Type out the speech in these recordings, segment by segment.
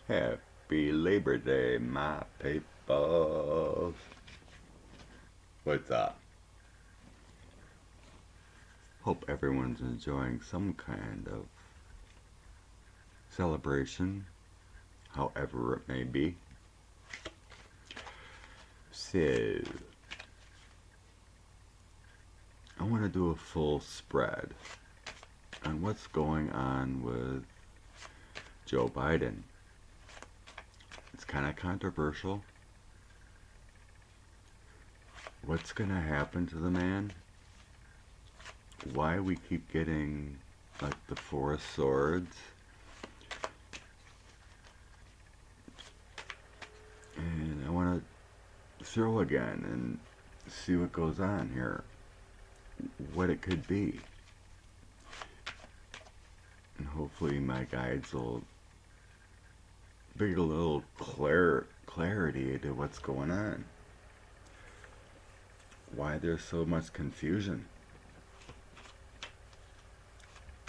Happy Labor Day, my peoples. What's up? Hope everyone's enjoying some kind of celebration, however it may be. So, I want to do a full spread on what's going on with Joe Biden. It's kind of controversial. What's going to happen to the man? Why we keep getting like the Four of Swords? And I want to throw again and see what goes on here. What it could be. And hopefully my guides will bring a little clarity to what's going on. Why there's so much confusion.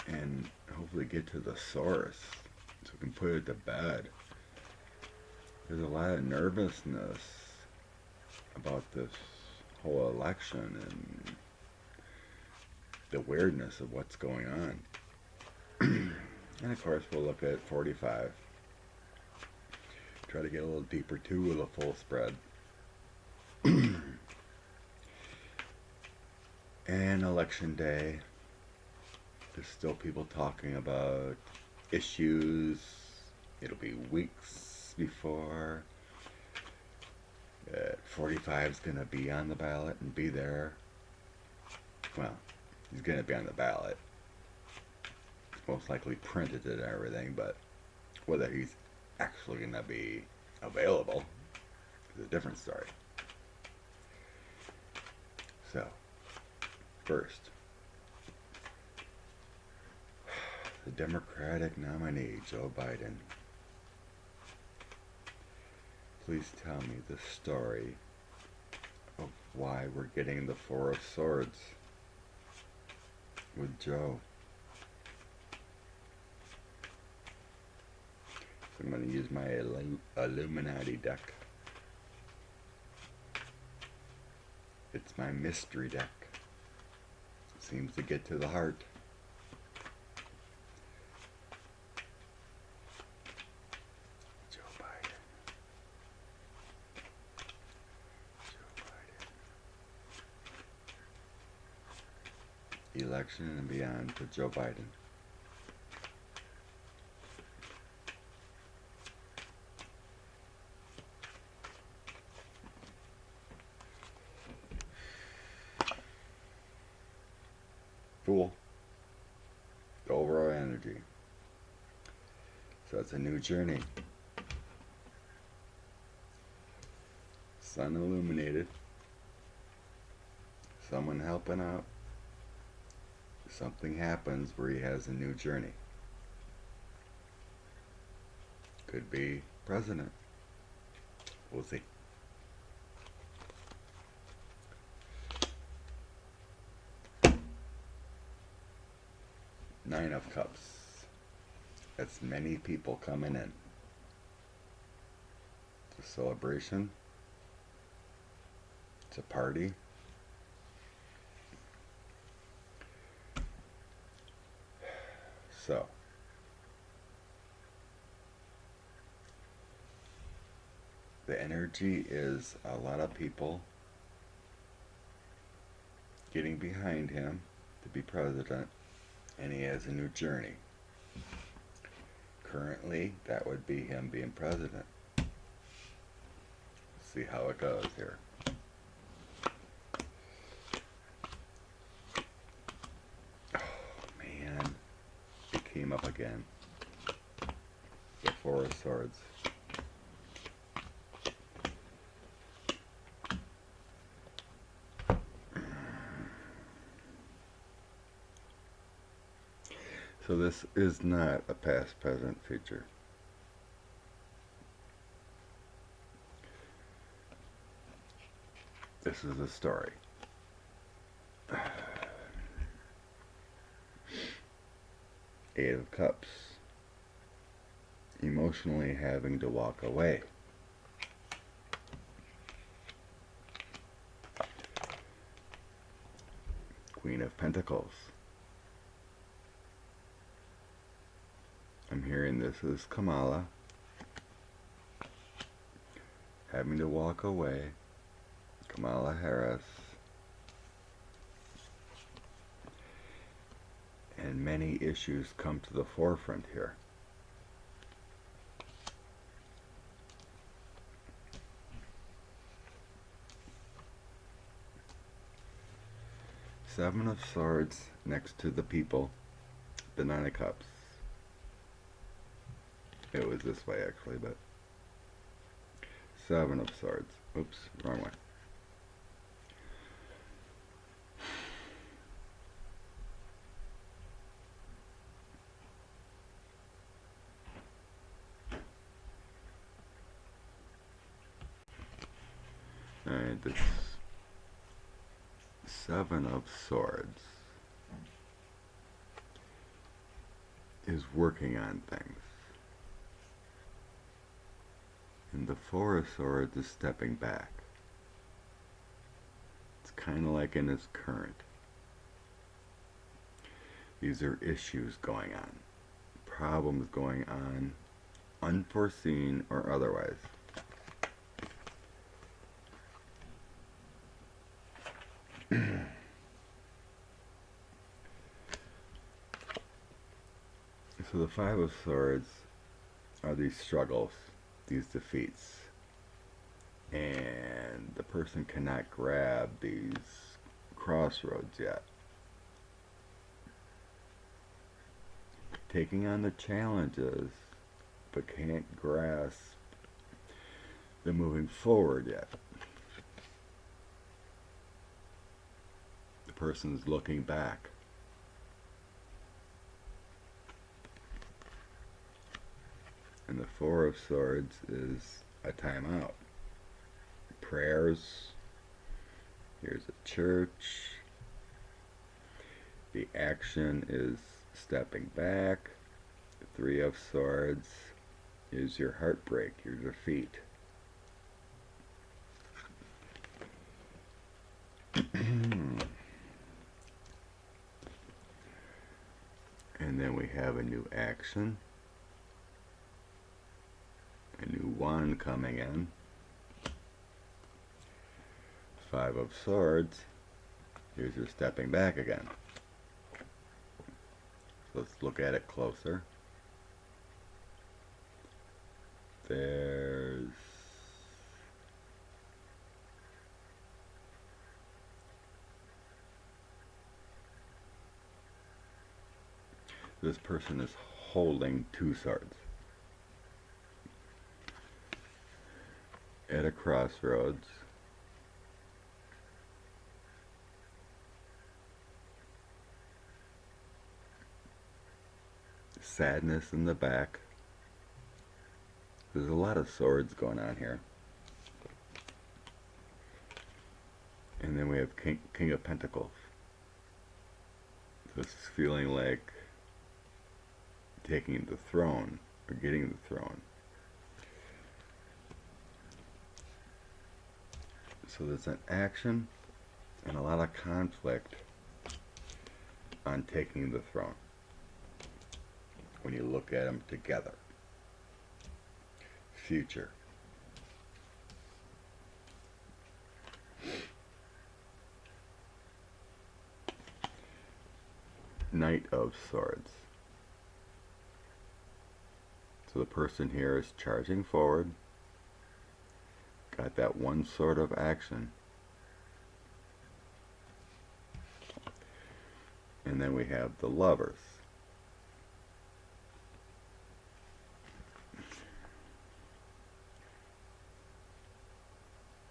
And hopefully get to the source so we can put it to bed. There's a lot of nervousness about this whole election and the weirdness of what's going on. And of course we'll look at 45. Try to get a little deeper too with a full spread. And election day, there's still people talking about issues. It'll be weeks before 45 is going to be on the ballot and be there. Well, he's going to be on the ballot. It's most likely printed and everything, but whether he's actually going to be available is a different story. So, first, the Democratic nominee, Joe Biden. Please tell me the story of why we're getting the Four of Swords with Joe. So I'm going to use my Illuminati deck. It's my mystery deck. It seems to get to the heart. Joe Biden. Election and beyond for Joe Biden. Fool. The overall energy. So it's a new journey. Sun illuminated. Someone helping out. Something happens where he has a new journey. Could be president. We'll see. Nine of Cups. That's many people coming in. It's a celebration. It's a party. So, the energy is a lot of people getting behind him to be president, and he has a new journey. Currently, that would be him being president. Let's see how it goes here. Oh, man. It came up again. The Four of Swords. So this is not a past, present, future. This is a story. Eight of Cups. emotionally having to walk away. Queen of Pentacles. I'm hearing this is Kamala having to walk away. Kamala Harris. And many issues come to the forefront here. Seven of Swords next to the People. The Nine of Cups. It was this way actually, but Seven of Swords. Oops, wrong way. Alright, this Seven of Swords is working on things. And the Four of Swords is stepping back. It's kind of like in his current. These are issues going on. Problems going on, unforeseen or otherwise. So the Five of Swords are these struggles, these defeats, and the person cannot grab these crossroads yet. Taking on the challenges, but can't grasp the moving forward yet. The person's looking back. And the Four of Swords is a timeout. Prayers. Here's a church. The action is stepping back. The Three of Swords is your heartbreak, your defeat. And then we have a new action. A new one coming in. Five of Swords. Here's your stepping back again. So let's look at it closer. There's this person is holding two swords at a crossroads. Sadness in the back. There's a lot of swords going on here. And then we have King of Pentacles. So this is feeling like taking the throne, or getting the throne. So there's an action and a lot of conflict on taking the throne when you look at them together. Future. Knight of Swords. So the person here is charging forward. Got that one sort of action. And then we have the Lovers.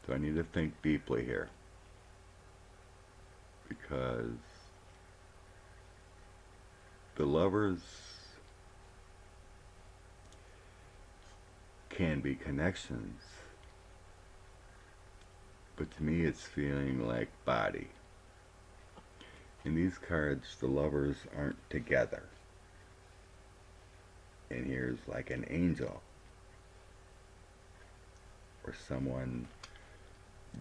So I need to think deeply here, because the Lovers can be connections, but to me it's feeling like body. In these cards, the Lovers aren't together. And here's like an angel or someone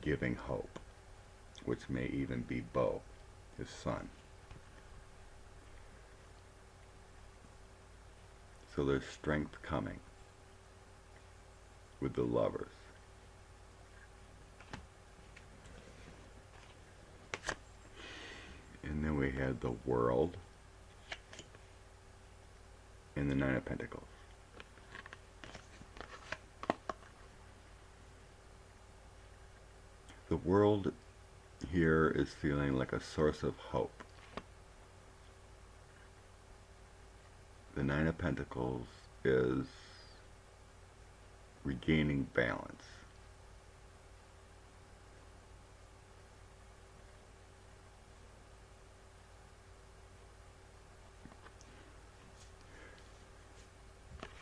giving hope, which may even be Bo, his son. So there's strength coming with the lovers. And then we had the World and the Nine of Pentacles. The World here is feeling like a source of hope. The Nine of Pentacles is regaining balance.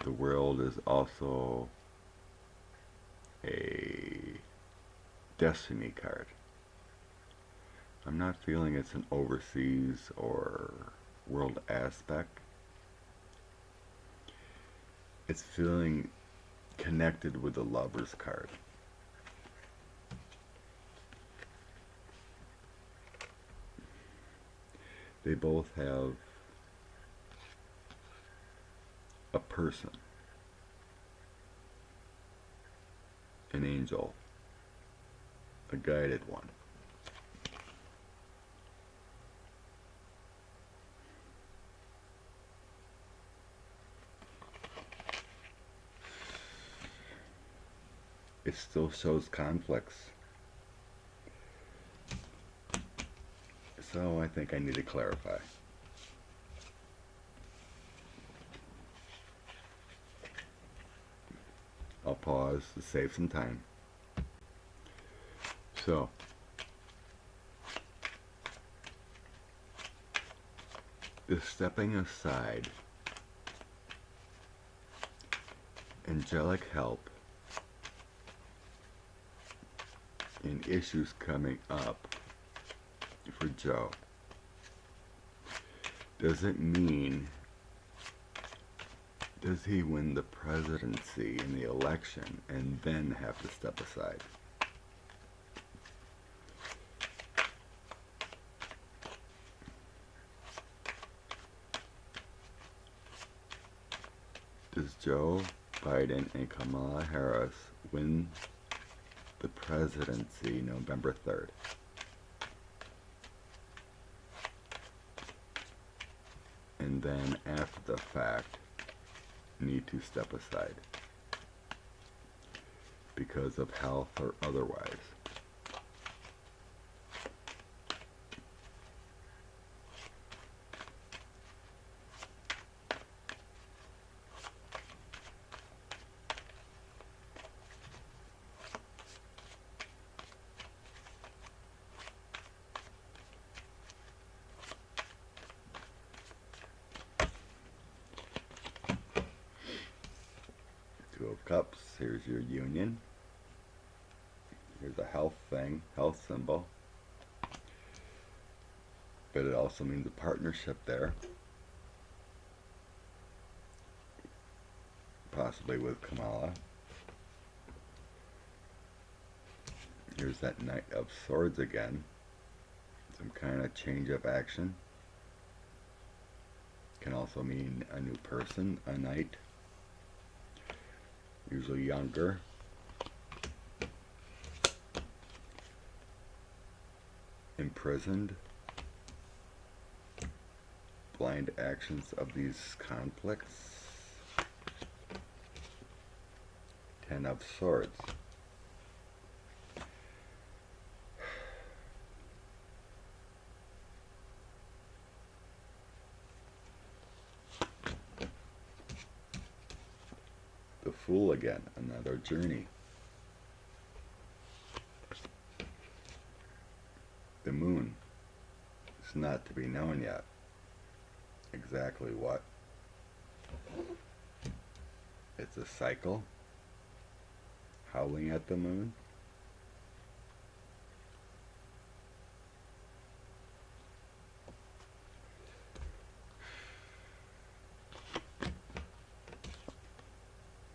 The World is also a destiny card. I'm not feeling it's an overseas or world aspect. It's feeling connected with the Lovers card. They both have a person, an angel, a guided one. It still shows conflicts. So I think I need to clarify. I'll pause to save some time. So, the stepping aside, angelic help, and issues coming up for Joe. Does it mean, does he win the presidency in the election and then have to step aside? Does Joe Biden and Kamala Harris win the presidency November 3rd? And then after the fact, need to step aside because of health or otherwise. Two of Cups, here's your union. Here's a health thing, health symbol. But it also means a partnership there. Possibly with Kamala. Here's that Knight of Swords again. Some kind of change of action. Can also mean a new person, a knight. Usually younger. Imprisoned. Blind actions of these conflicts. Ten of Swords. The Fool again, another journey. The Moon. It's not to be known yet exactly what. It's a cycle. Howling at the moon.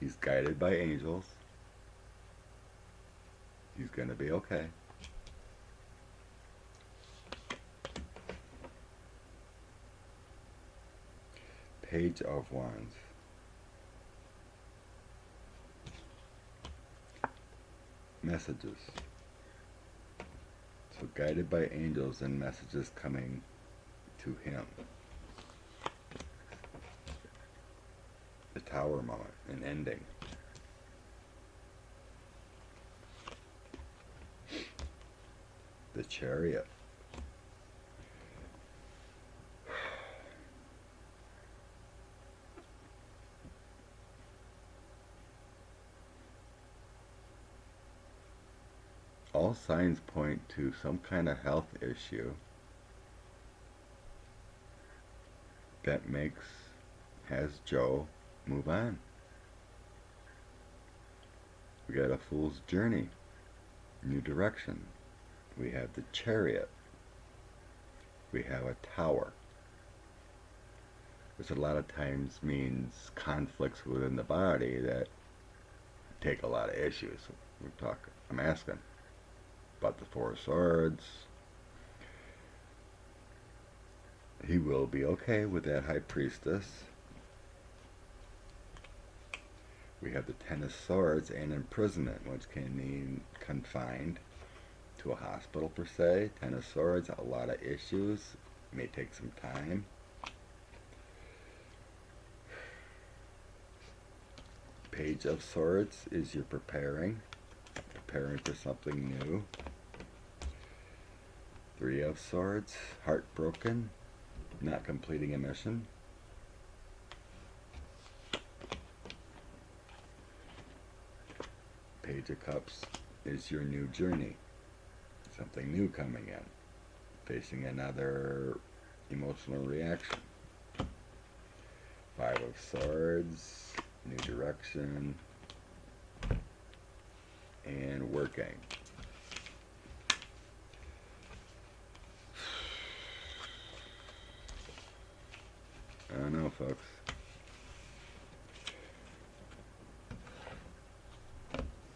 He's guided by angels. He's going to be okay. Page of Wands. Messages. So guided by angels and messages coming to him. The Tower moment, an ending. The Chariot. All signs point to some kind of health issue that has Joe move on. We got a fool's journey, new direction. We have the Chariot. We have a Tower, which a lot of times means conflicts within the body that take a lot of issues. I'm asking about the Four of Swords. He will be okay with that High Priestess. We have the Ten of Swords and imprisonment, which can mean confined to a hospital per se. Ten of Swords, a lot of issues. May take some time. Page of Swords is you're preparing for something new. Three of Swords, heartbroken, not completing a mission. Page of Cups is your new journey. Something new coming in. Facing another emotional reaction. Five of Swords, new direction, and working. I don't know, folks.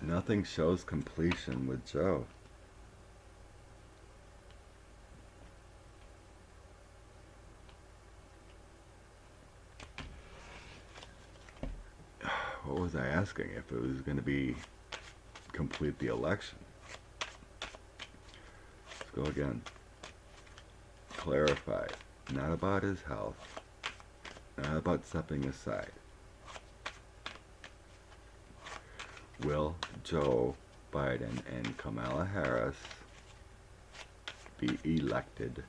Nothing shows completion with Joe. What was I asking? If it was going to be complete the election. Let's go again. Clarify. Not about his health. Not about stepping aside. Will Joe Biden and Kamala Harris be elected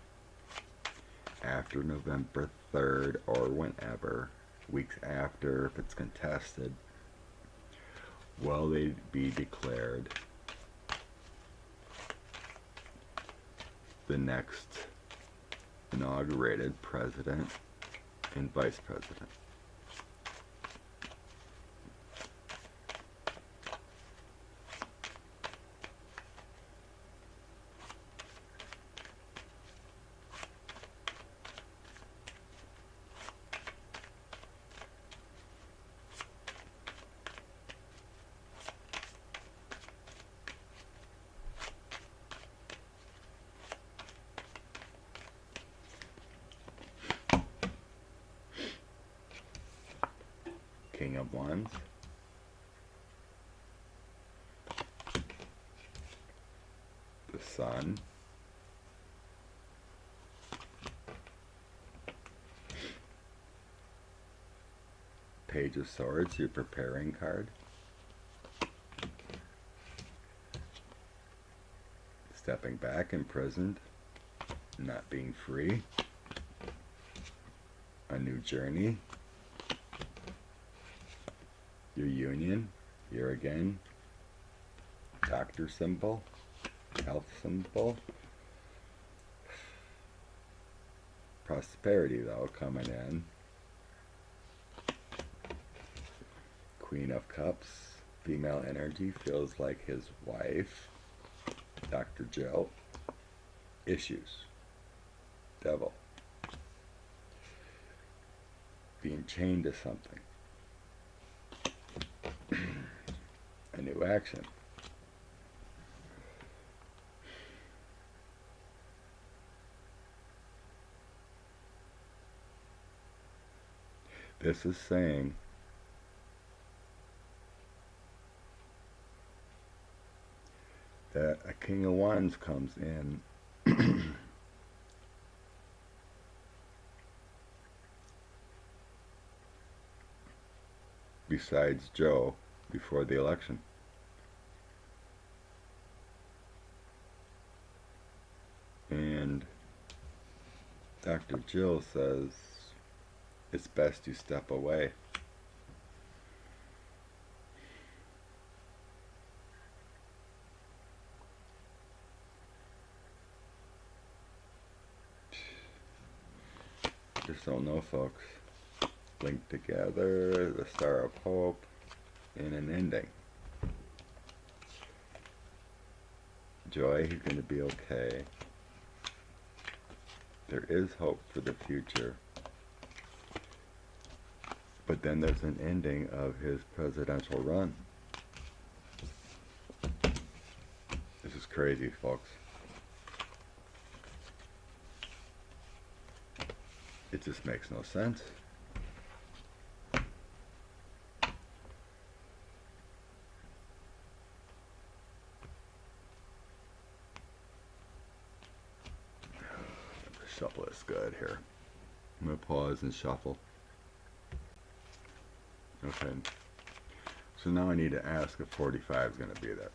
after November 3rd or whenever, weeks after, if it's contested? Will they be declared the next inaugurated president and vice president? King of Wands. The Sun. Page of Swords, your preparing card. Stepping back, imprisoned, not being free. A new journey. Your union, here again. Doctor symbol, health symbol. Prosperity, though, coming in. Queen of Cups, female energy, feels like his wife. Dr. Jill. Issues. Devil. Being chained to something. a new action. This is saying that a King of Wands comes in besides Joe before the election. And Dr. Jill says it's best you step away. Just don't know, folks. Linked together, the Star of Hope, and an ending. Joy, he's going to be okay. There is hope for the future. But then there's an ending of his presidential run. This is crazy, folks. It just makes no sense. The shuffle is good here. I'm going to pause and shuffle. Okay. So now I need to ask if 45 is going to be there.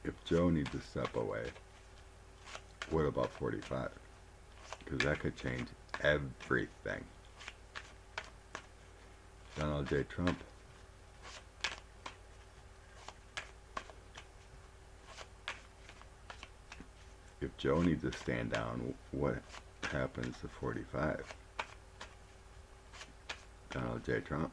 If Joe needs to step away, what about 45? Because that could change everything. Donald J. Trump. If Joe needs to stand down, what happens to 45? Donald J. Trump.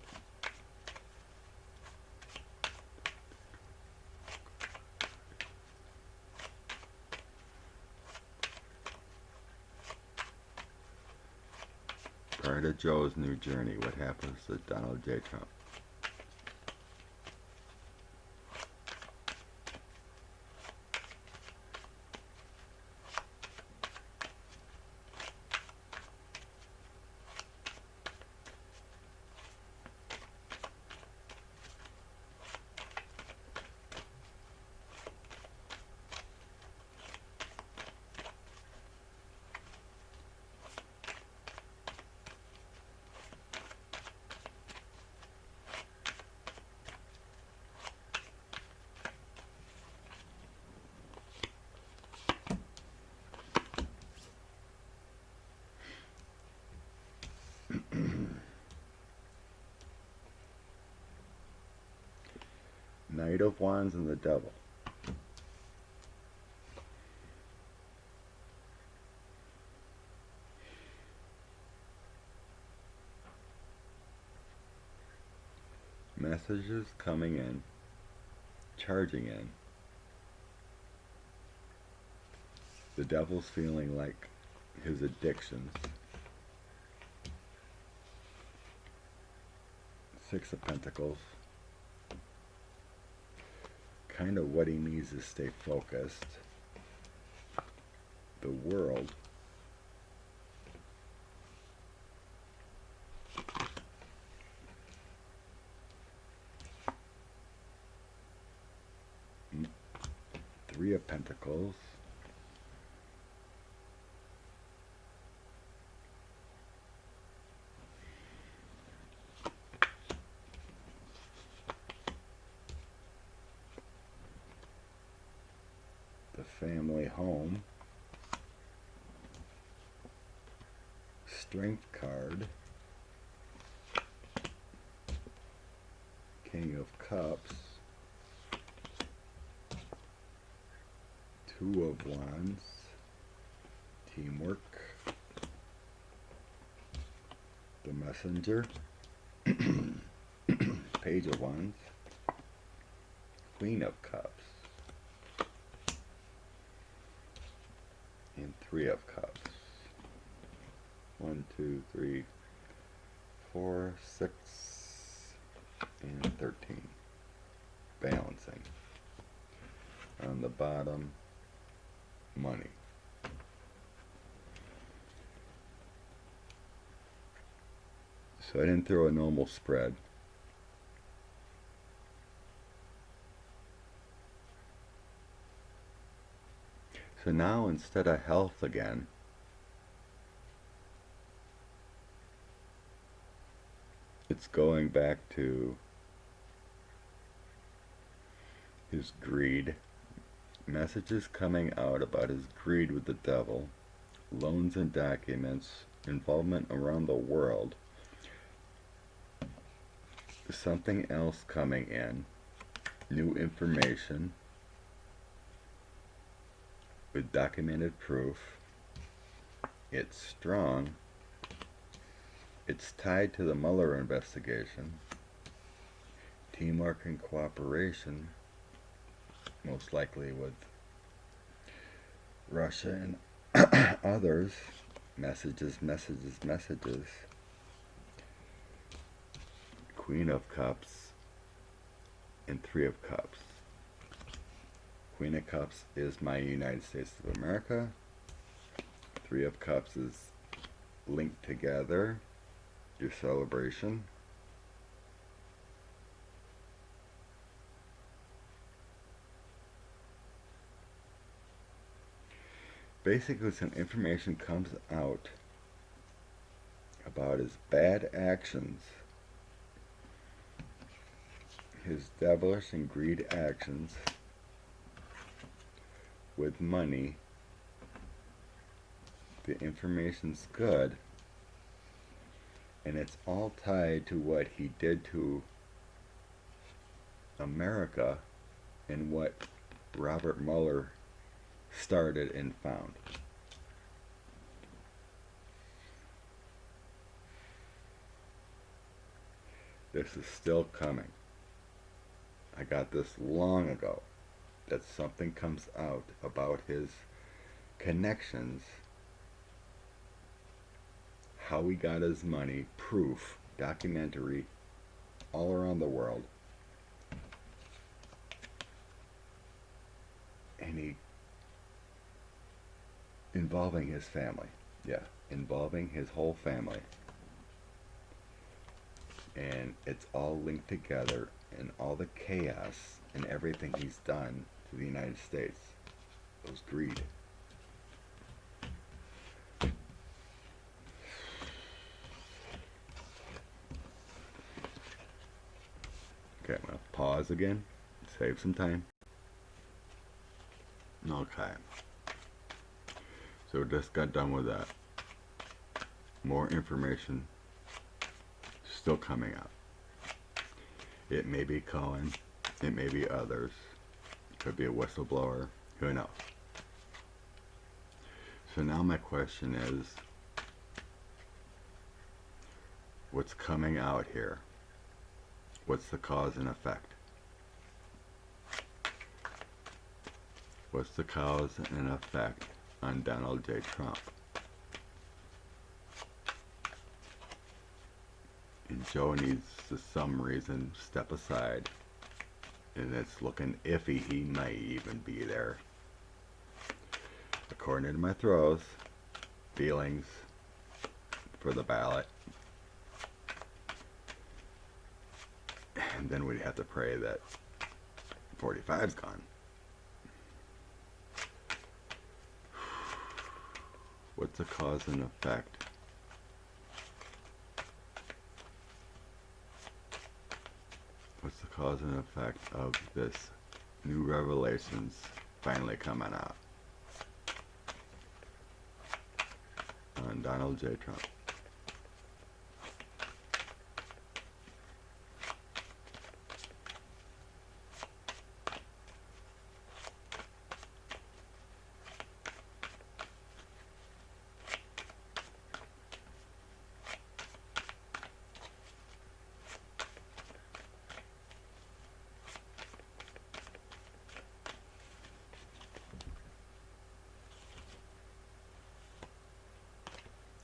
Prior to Joe's new journey, what happens to Donald J. Trump? Knight of Wands and the Devil. Messages coming in, charging in. The Devil's feeling like his addictions. Six of Pentacles. Kind of what he needs to stay focused. The World. Three of Pentacles. The Family Home. Strength card. King of Cups. Two of Wands. Teamwork. The Messenger. Page of Wands. Queen of Cups. And Three of Cups. 1, 2, 3, 4, 6, and 13. Balancing. On the bottom, money. So I didn't throw a normal spread. So now instead of health again, it's going back to his greed. Messages coming out about his greed with the devil, loans and documents, involvement around the world, something else coming in, new information with documented proof. It's strong. It's tied to the Mueller investigation. Teamwork and cooperation, most likely with Russia and others. Messages, messages, messages. Queen of Cups and Three of Cups. Queen of Cups is my United States of America. Three of Cups is linked together, your celebration. Basically, some information comes out about his bad actions, his devilish and greed actions with money. The information's good, and it's all tied to what he did to America and what Robert Mueller started and found. This is still coming. I got this long ago, that something comes out about his connections, how he got his money, proof, documentary, all around the world. And he involving his family. Yeah, involving his whole family. And it's all linked together, and all the chaos and everything he's done to the United States. It was greed. Okay, I'm going to pause again, save some time. Okay. So just got done with that. More information still coming up. It may be Cohen, it may be others, it could be a whistleblower, who knows. So now my question is, what's coming out here? What's the cause and effect? What's the cause and effect on Donald J. Trump? And Joe needs, for some reason, step aside. And it's looking iffy he might even be there. According to my throws, feelings for the ballot. And then we'd have to pray that 45's gone. What's the cause and effect? What's the cause and effect of this new revelations finally coming out on Donald J. Trump?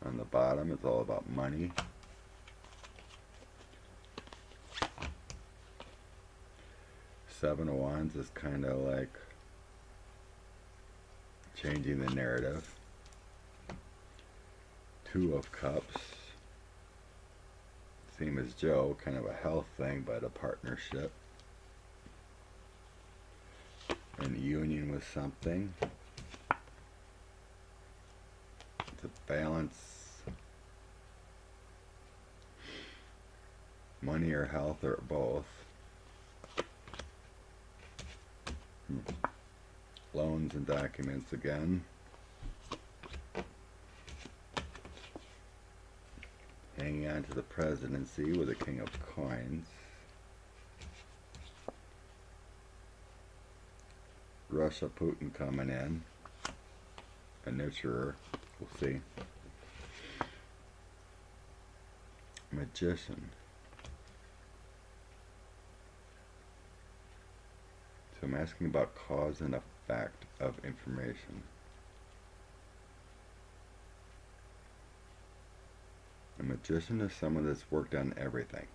On the bottom, it's all about money. Seven of Wands is kind of like changing the narrative. Two of Cups, same as Joe, kind of a health thing, but a partnership. An union with something. To balance money or health or both. Loans and documents again. Hanging on to the presidency with the King of Coins. Russia, Putin coming in. A nurturer. We'll see. Magician. So I'm asking about cause and effect of information. A magician is someone that's worked on everything.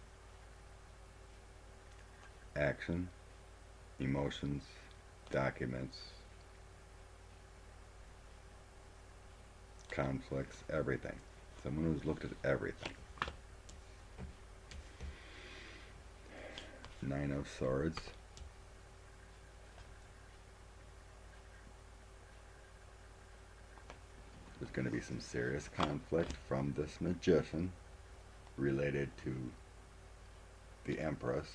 Action, emotions, documents, conflicts, everything. Someone who's looked at everything. Nine of Swords. There's going to be some serious conflict from this magician related to the Empress.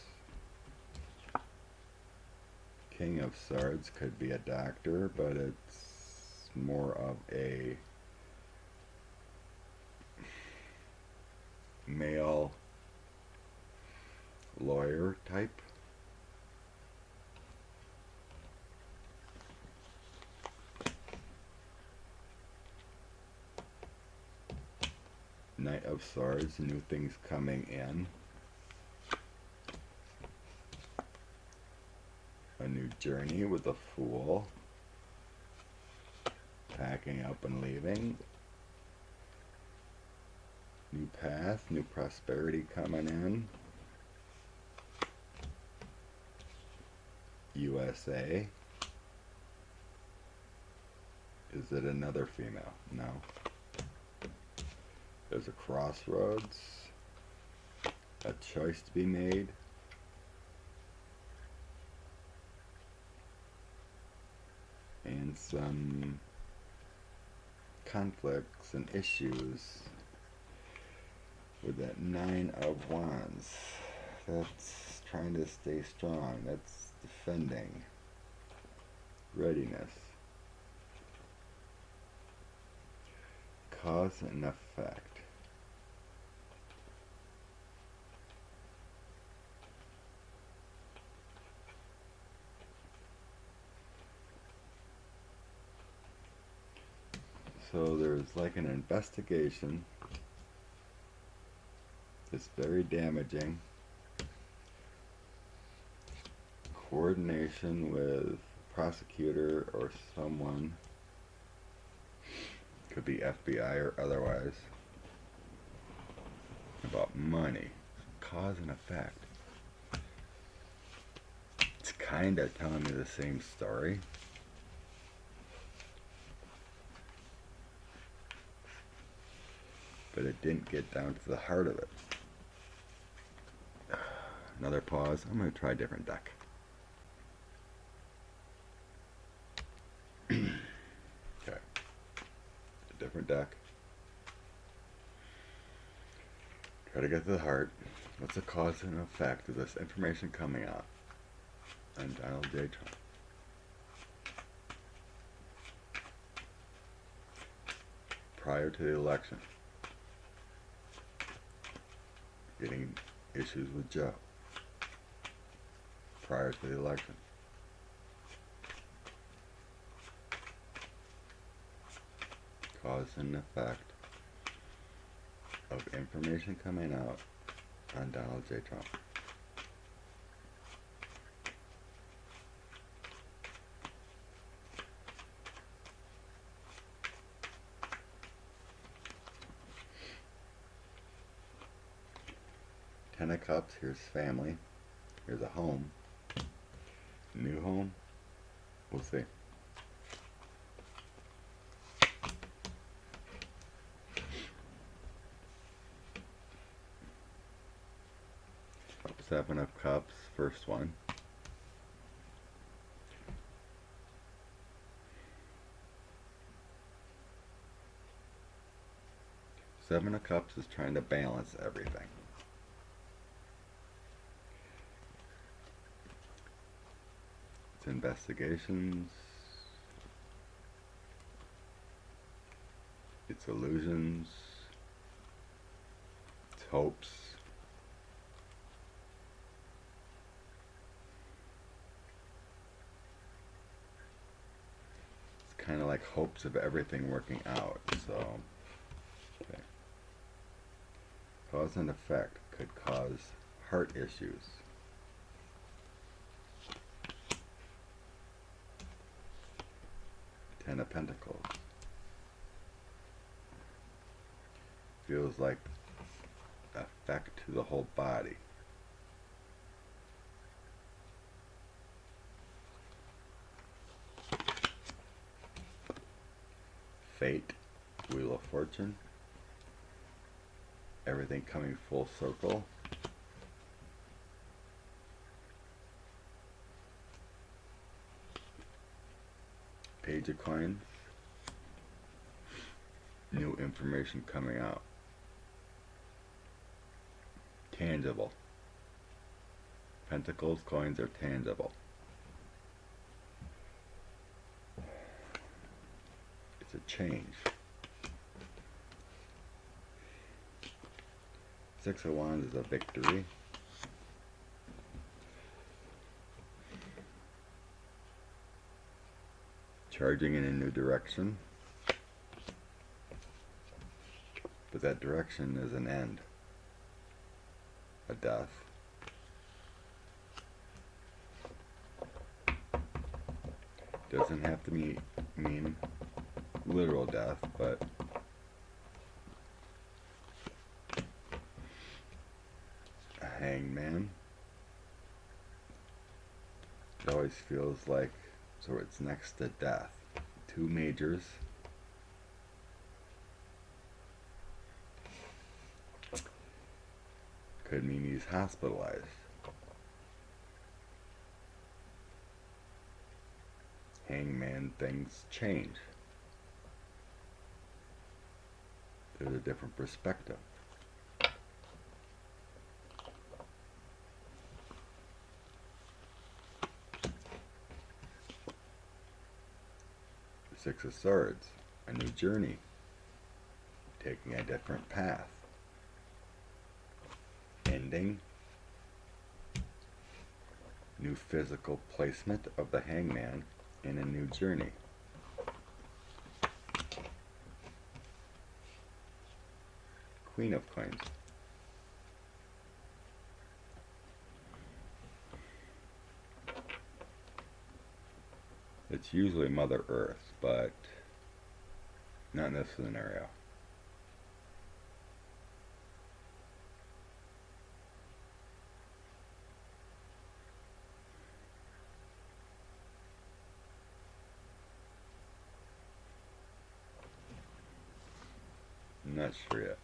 King of Swords could be a doctor, but it's more of a male lawyer type. Knight of Swords, new things coming in. A new journey with a Fool. Packing up and leaving. New path, new prosperity coming in. USA. Is it another female? No. There's a crossroads. A choice to be made. And some conflicts and issues with that Nine of Wands. That's trying to stay strong. That's defending. Readiness. Cause and effect. So there's like an investigation. It's very damaging. Coordination with prosecutor or someone. Could be FBI or otherwise. About money. Cause and effect. It's kind of telling me the same story. But it didn't get down to the heart of it. Another pause. I'm going to try a different deck. Okay. A different deck. Try to get to the heart. What's the cause and effect of this information coming out on Donald J. Trump? Prior to the election. Getting issues with Joe prior to the election. Cause and effect of information coming out on Donald J. Trump. Ten of Cups, here's family, here's a home, New home? We'll see. Seven of Cups, first one. Seven of Cups is trying to balance everything. It's investigations. It's illusions. It's hopes. It's kind of like hopes of everything working out, so... Okay. Cause and effect could cause heart issues. Ten of Pentacles. Feels like effect to the whole body. Fate, Wheel of Fortune. Everything coming full circle. Page of Coins. New information coming out. Tangible. Pentacles, coins are tangible. It's a change. Six of Wands is a victory. Charging in a new direction. But that direction is an end. A death. Doesn't have to mean literal death, but a hangman. It always feels like, so it's next to death. Two majors. Could mean he's hospitalized. Hangman, things change. There's a different perspective. Six of Swords, a new journey, taking a different path. Ending, new physical placement of the hangman in a new journey. Queen of Coins. It's usually Mother Earth, but not in this scenario. I'm not sure yet.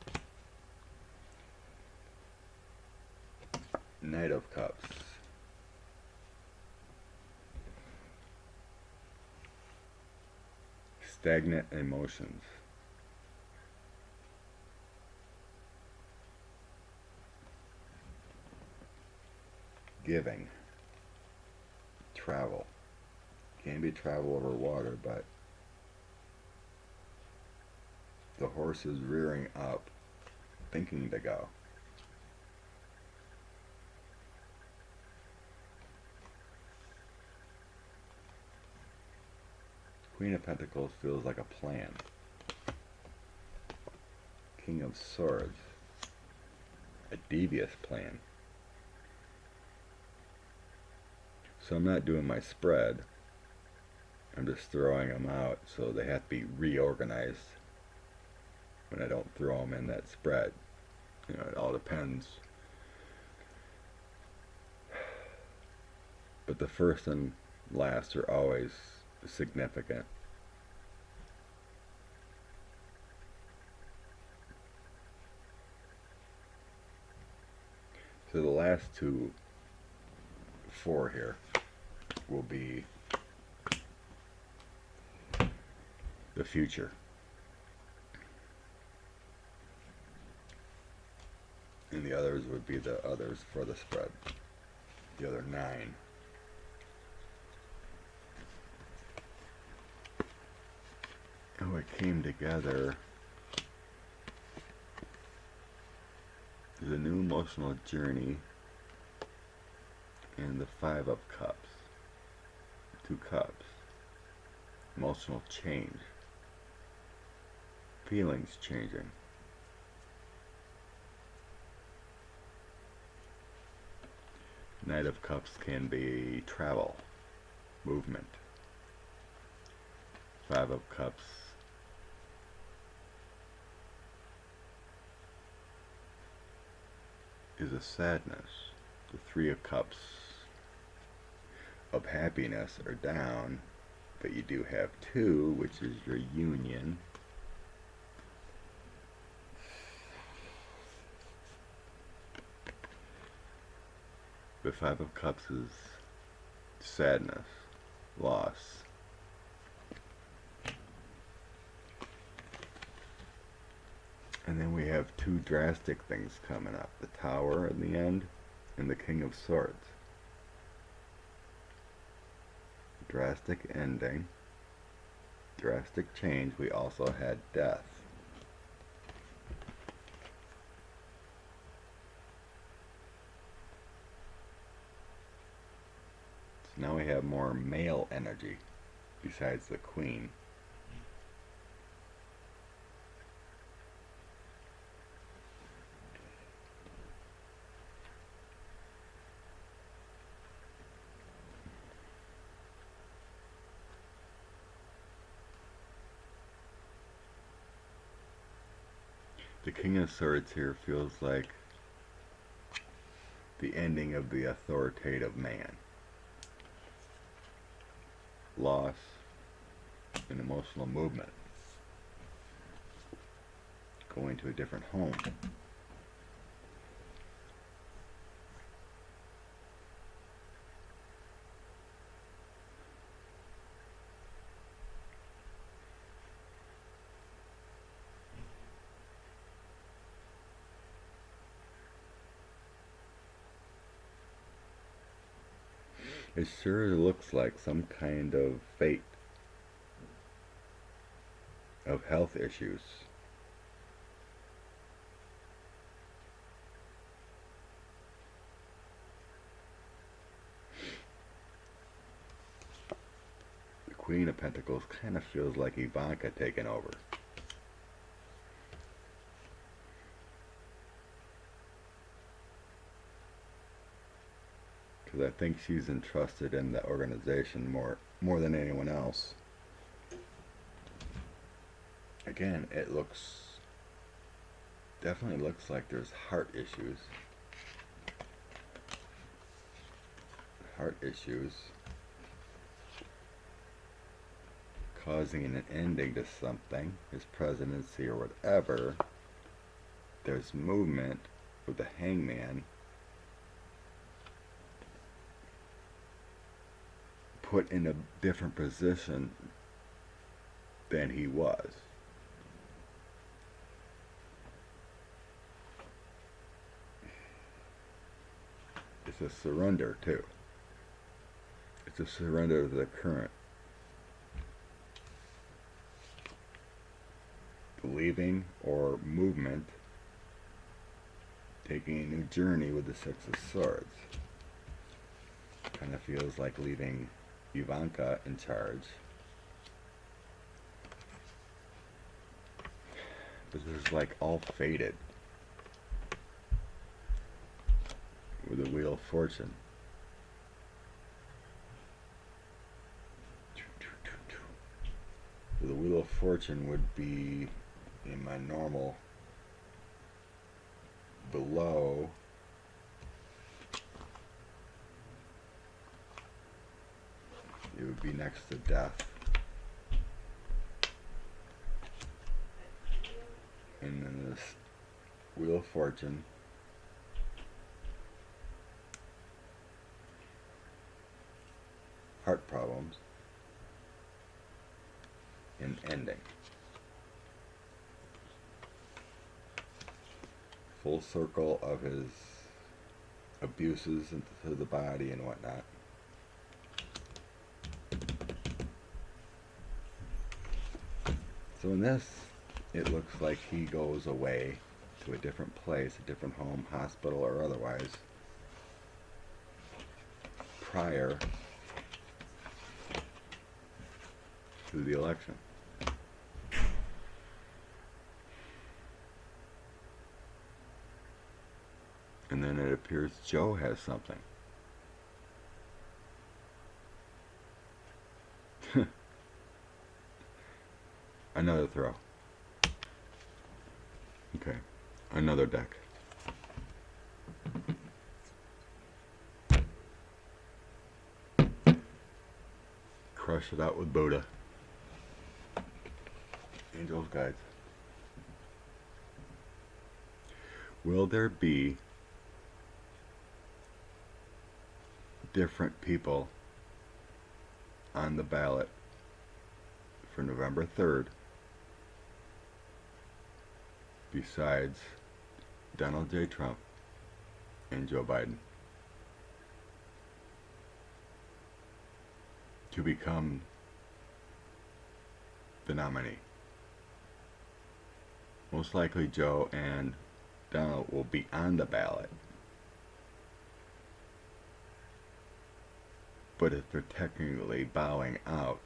Knight of Cups. Stagnant emotions. Giving. Travel. Can be travel over water, but the horse is rearing up, thinking to go. Queen of Pentacles feels like a plan. King of Swords, a devious plan. So I'm not doing my spread. I'm just throwing them out so they have to be reorganized when I don't throw them in that spread. You know, it all depends. But the first and last are always significant. So the last four here will be the future. And the others would be the others for the spread. The other 9. How it came together is a new emotional journey and the 5 of Cups. 2 cups. Emotional change. Feelings changing. Knight of Cups can be travel, movement. 5 of Cups is a sadness. The 3 of Cups of happiness are down, but you do have 2, which is your union. The 5 of Cups is sadness, loss. And then we have 2 drastic things coming up. The Tower in the end and the King of Swords. Drastic ending. Drastic change. We also had death. So now we have more male energy besides the Queen. The King of Swords here feels like the ending of the authoritative man. Loss and emotional movement. Going to a different home. It sure looks like some kind of fate of health issues. The Queen of Pentacles kind of feels like Ivanka taking over. Because I think she's entrusted in the organization more than anyone else. Again, it definitely looks like there's heart issues. Heart issues causing an ending to something, his presidency or whatever. There's movement with the Hangman. Put in a different position than he was. It's a surrender too. It's a surrender to the current. Leaving or movement. Taking a new journey with the 6 of Swords. Kind of feels like leaving Ivanka in charge. But this is like all faded. With the Wheel of Fortune. So the Wheel of Fortune would be in my normal below It would be next to death. And then this Wheel of Fortune. Heart problems. And ending. Full circle of his abuses into the body and whatnot. So in this, it looks like he goes away to a different place, a different home, hospital, or otherwise, prior to the election. And then it appears Joe has something. Another throw. Okay, another deck. Crush it out with Buddha. Angel's guides. Will there be different people on the ballot for November 3rd besides Donald J. Trump and Joe Biden to become the nominee? Most likely Joe and Donald will be on the ballot. But if they're technically bowing out,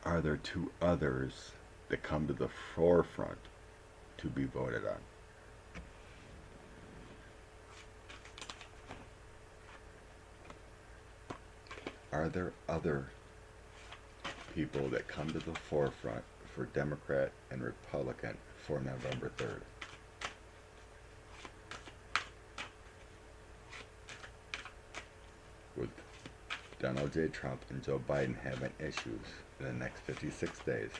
are there two others that come to the forefront to be voted on? Are there other people that come to the forefront for Democrat and Republican for November 3rd? With Donald J. Trump and Joe Biden having issues in the next 56 days,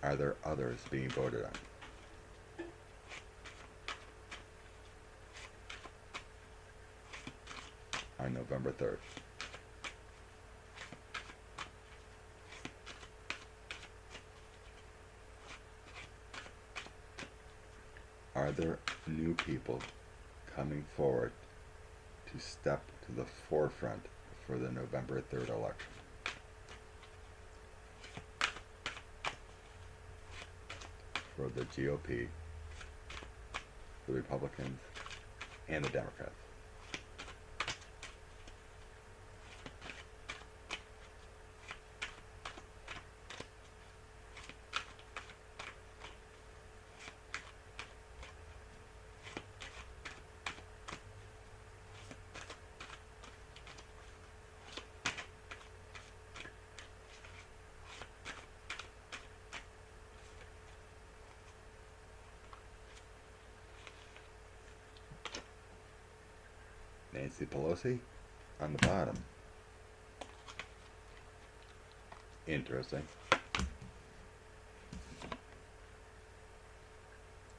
are there others being voted on November 3rd? Are there new people coming forward to step to the forefront for the November 3rd election? For the GOP, the Republicans, and the Democrats. Nancy Pelosi on the bottom. Interesting.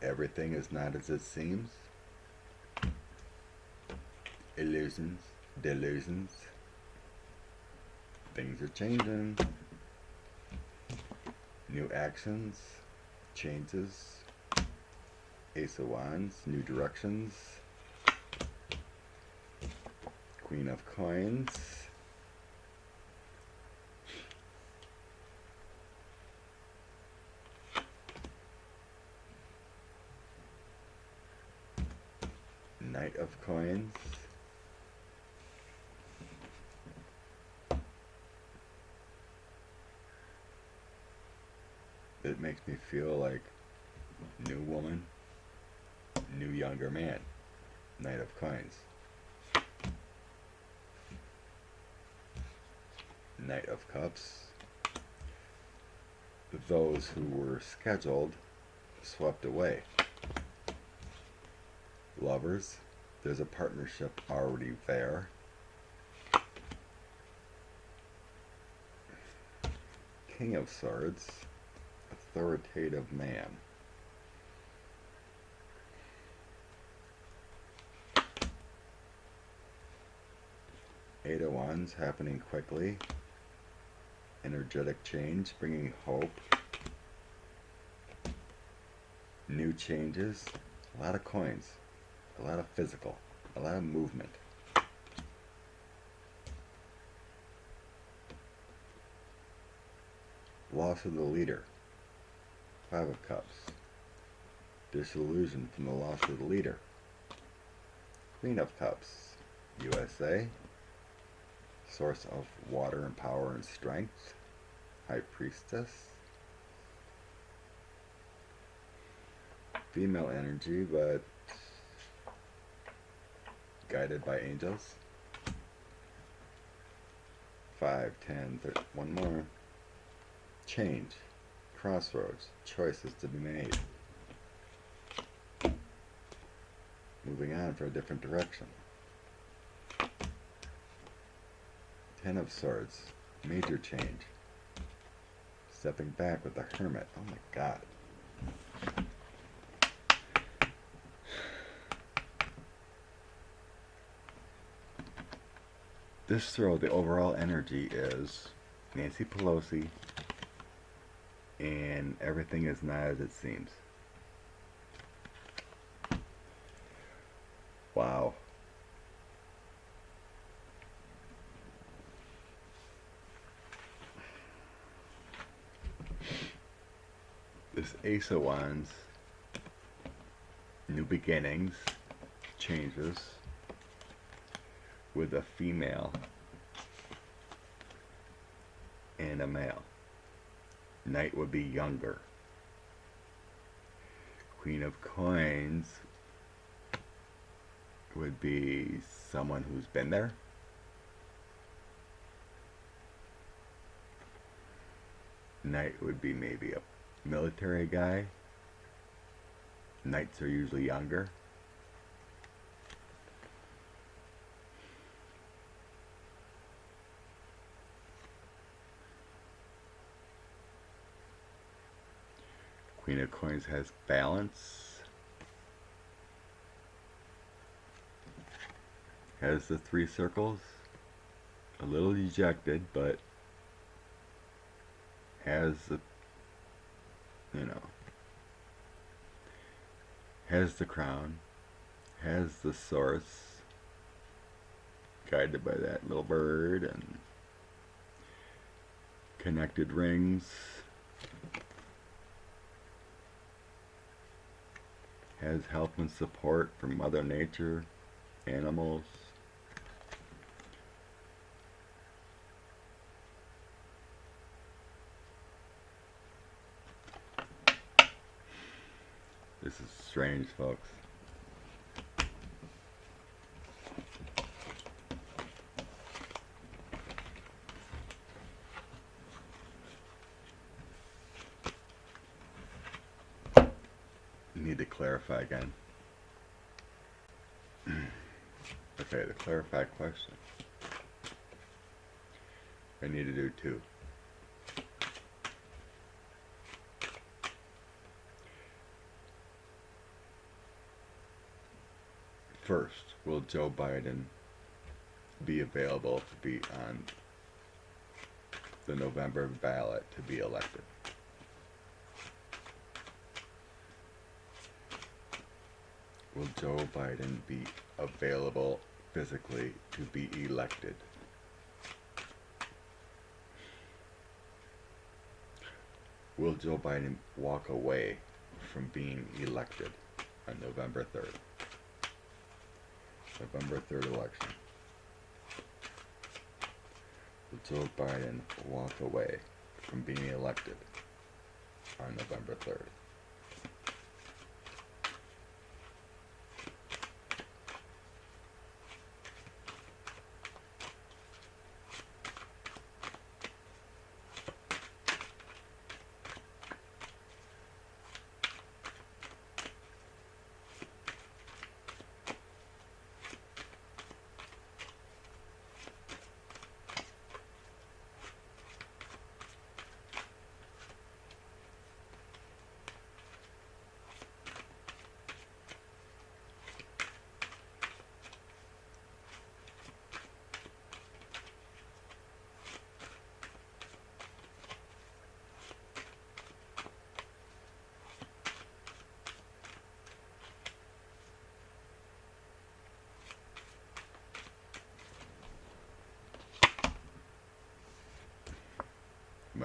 Everything is not as it seems. Illusions, delusions. Things are changing. New actions, changes, Ace of Wands, new directions. Queen of Coins. Knight of Coins. It makes me feel like new woman, new younger man. Knight of Coins. Knight of Cups. Those who were scheduled swept away. Lovers, there's a partnership already there. King of Swords, authoritative man. Eight of Wands, happening quickly. Energetic change, bringing hope. New changes, a lot of coins, a lot of physical, a lot of movement. Loss of the leader, Five of Cups. Disillusion from the loss of the leader. Queen of Cups, USA. Source of water and power and strength, High Priestess. Female energy, but guided by angels. 5, 10, 30, one more. Change, crossroads, choices to be made. Moving on for a different direction. 10 of Swords, major change. Stepping back with the Hermit. Oh my God. This throw, the overall energy is Nancy Pelosi, and everything is not as it seems. Wow. This Ace of Wands, new beginnings, changes, with a female and a male. Knight would be younger. Queen of Coins would be someone who's been there. Knight would be maybe a military guy. Knights are usually younger. Queen of Coins has balance. Has the 3 circles. A little dejected, but has the, has the crown, has the source, guided by that little bird, and connected rings. Has help and support from Mother Nature, animals. This is strange, folks. Need to clarify again. Okay, the clarify question. I need to do 2. First, will Joe Biden be available to be on the November ballot to be elected? Will Joe Biden be available physically to be elected? Will Joe Biden walk away from being elected on November 3rd? November 3rd election. Will Joe Biden walk away from being elected on November 3rd?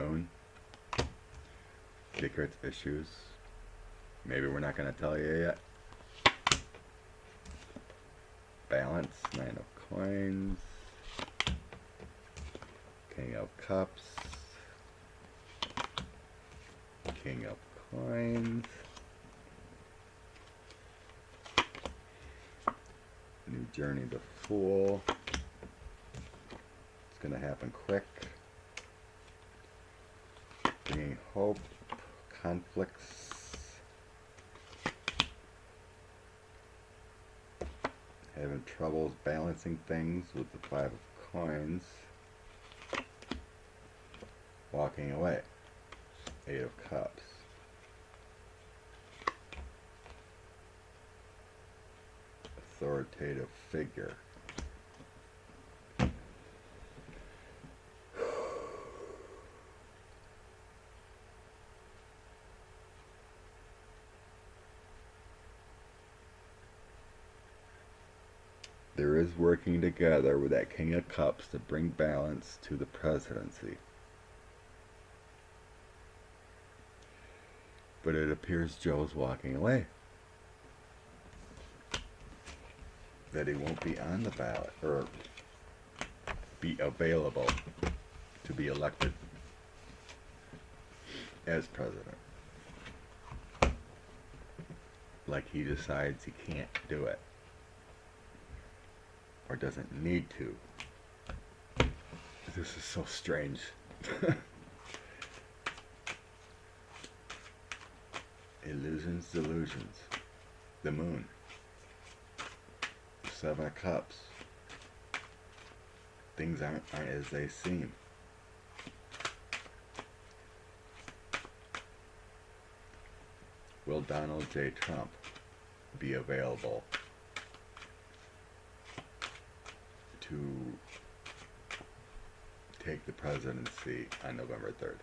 moon, secrets, issues. Maybe we're not going to tell you yet. Balance, 9 of coins, King of cups, King of coins, new journey to Fool. It's going to happen quick. Bringing hope, conflicts, having troubles balancing things with the 5 of coins, walking away, 8 of cups, authoritative figure. There is working together with that King of Cups to bring balance to the presidency. But it appears Joe's walking away. That he won't be on the ballot or be available to be elected as president. Like he decides he can't do it. Or doesn't need to. This is so strange. Illusions, delusions. The moon. 7 of cups. Things aren't as they seem. Will Donald J. Trump be available to take the presidency on November 3rd?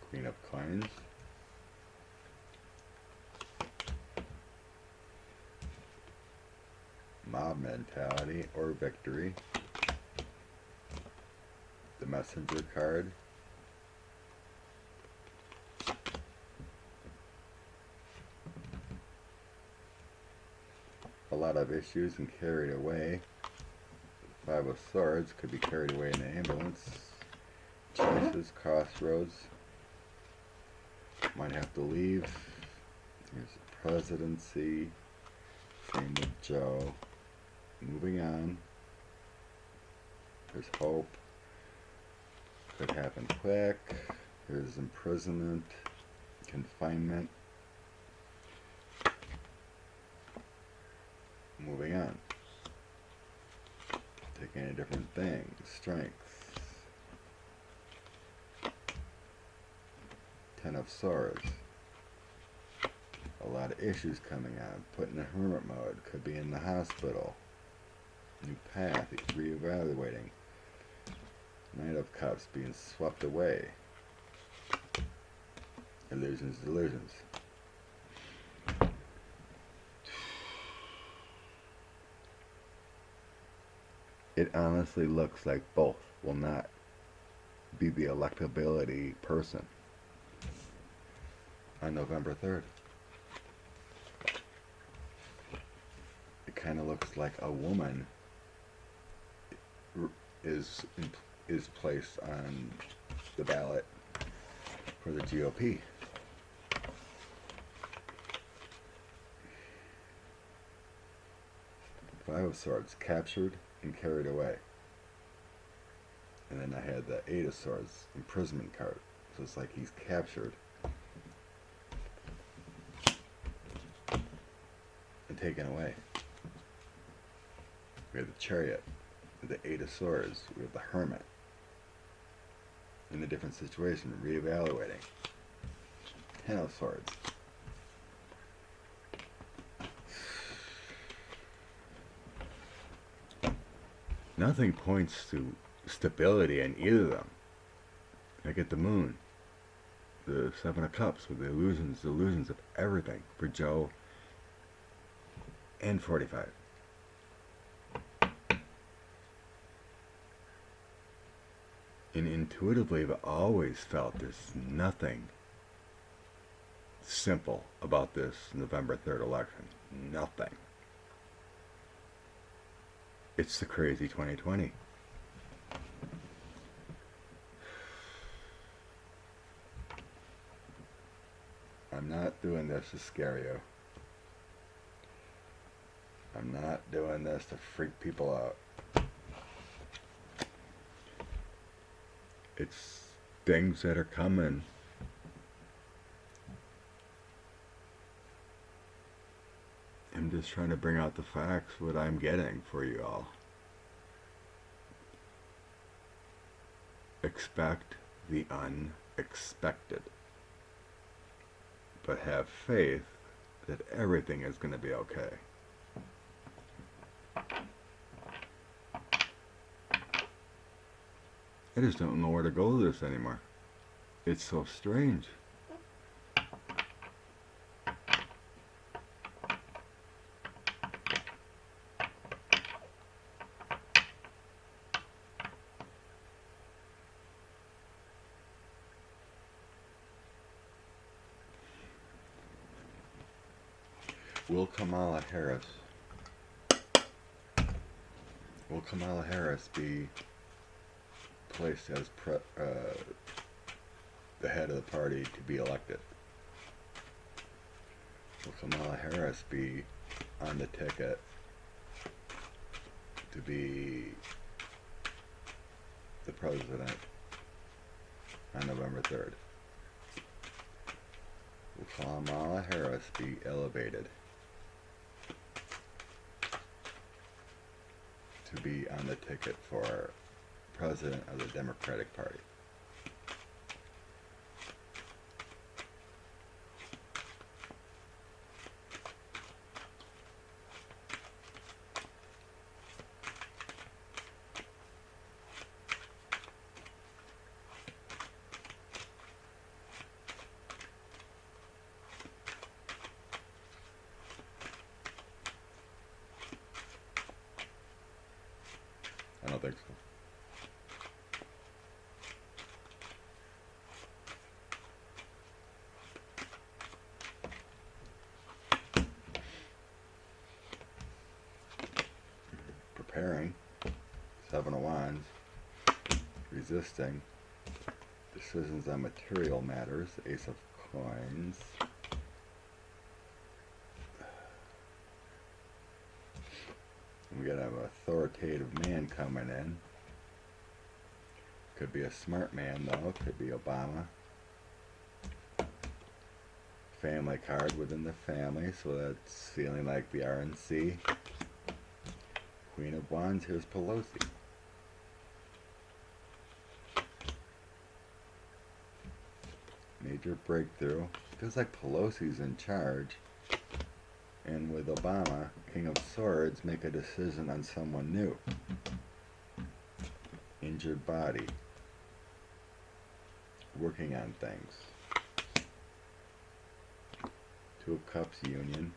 Queen of coins. Mob mentality or victory. The messenger card. A lot of issues and carried away. 5 of swords could be carried away in an ambulance. Choices, crossroads. Might have to leave. There's the presidency. Same with Joe. Moving on. There's hope. Could happen quick. There's imprisonment. Confinement. Moving on. Taking a different thing. Strength. 10 of swords. A lot of issues coming on. Put in a hermit mode. Could be in the hospital. New path. He's reevaluating. Knight of Cups being swept away. Illusions, delusions. It honestly looks like both will not be the electability person on November 3rd. It kind of looks like a woman is placed on the ballot for the GOP. Five of Swords, captured and carried away. And then I had the 8 of Swords, imprisonment card. So it's like he's captured and taken away. We have the Chariot, with the Eight of Swords, we have the Hermit. In a different situation, reevaluating. Ten of Swords. Nothing points to stability in either of them. I get the Moon, the Seven of Cups with the illusions of everything for Joe and 45. And intuitively, I've always felt there's nothing simple about this November 3rd election. Nothing. It's the crazy 2020. I'm not doing this to scare you. I'm not doing this to freak people out. It's things that are coming. I'm just trying to bring out the facts, what I'm getting for you all. Expect the unexpected. But have faith that everything is going to be okay. I just don't know where to go with this anymore. It's so strange. Will Kamala Harris be placed as the head of the party to be elected? Will Kamala Harris be on the ticket to be the president on November 3rd? Will Kamala Harris be elevated to be on the ticket for president of the Democratic Party? I don't think so. Preparing, Seven of Wands, resisting, decisions on material matters, Ace of Coins, we got an authoritative man coming in. Could be a smart man though, could be Obama. Family card within the family, so that's feeling like the RNC. Queen of Wands, here's Pelosi. Major breakthrough. Feels like Pelosi's in charge. And with Obama, King of Swords, make a decision on someone new. Injured body. Working on things. Two of Cups union.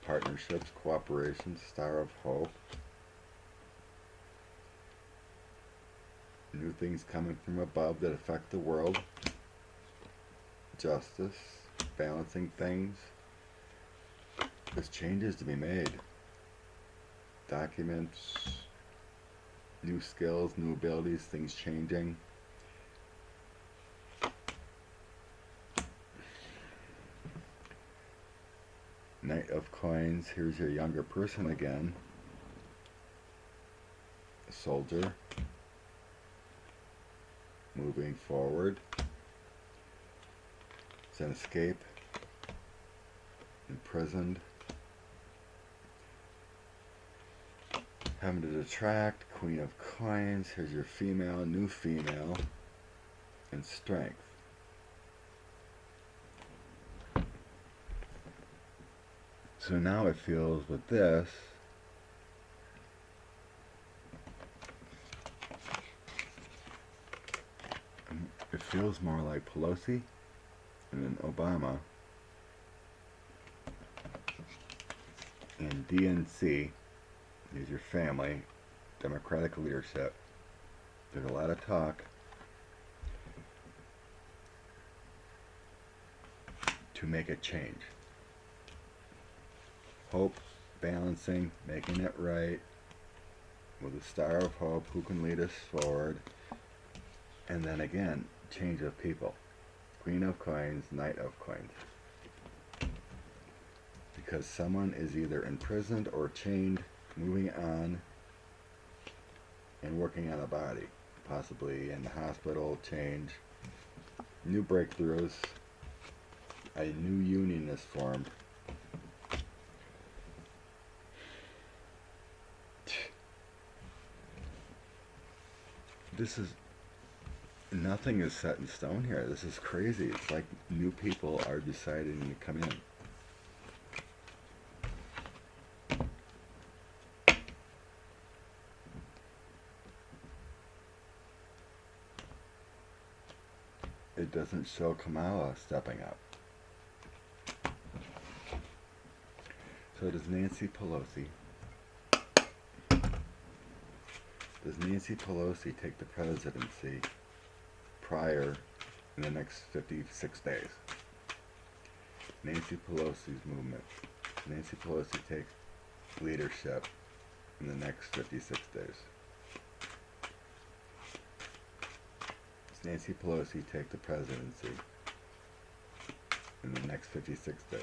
Partnerships, cooperation, Star of Hope. New things coming from above that affect the world. Justice, balancing things. There's changes to be made. Documents, new skills, new abilities, things changing. Knight of Coins, here's your younger person again. A soldier. Moving forward. It's an escape. imprisoned, having to detract, Queen of Coins, here's your female, new female, and strength. So now it feels with this, it feels more like Pelosi and then Obama and DNC is your family, Democratic leadership. There's a lot of talk to make a change. Hope, balancing, making it right, with a star of hope, who can lead us forward, and then again, change of people. Queen of Coins, Knight of Coins. Because someone is either imprisoned or chained, moving on, and working on a body. Possibly in the hospital, change, new breakthroughs, a new union is formed. This is, nothing is set in stone here. This is crazy. It's like new people are deciding to come in. It doesn't show Kamala stepping up. So does Nancy Pelosi take the presidency prior in the next 56 days? Nancy Pelosi's movement. Nancy Pelosi takes leadership in the next 56 days. Does Nancy Pelosi take the presidency in the next 56 days?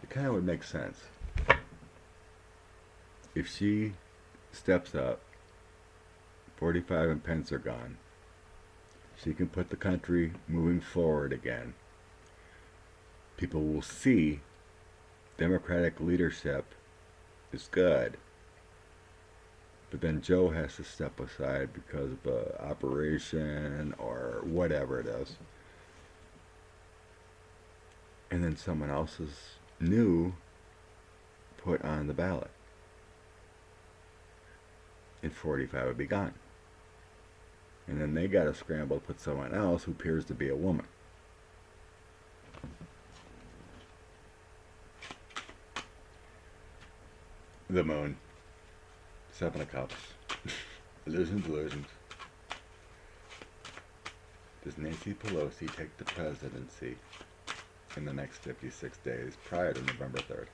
It kind of would make sense. If she steps up, 45 and pence are gone, she can put the country moving forward again. People will see Democratic leadership is good. But then Joe has to step aside because of an operation or whatever it is. And then someone else is new put on the ballot. And 45 would be gone. And then they got to scramble to put someone else who appears to be a woman. The moon. 7 of Cups. Illusions. Does Nancy Pelosi take the presidency in the next 56 days prior to November 3rd?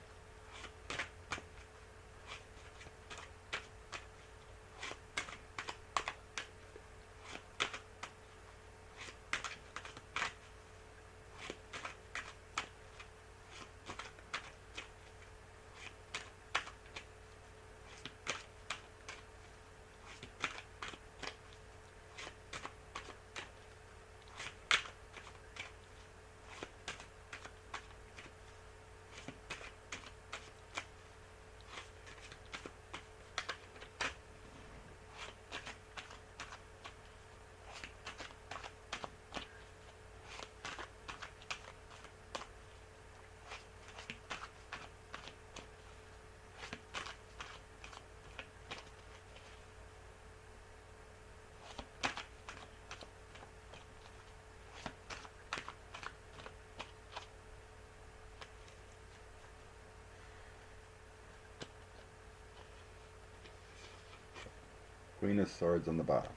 Queen of Swords on the bottom.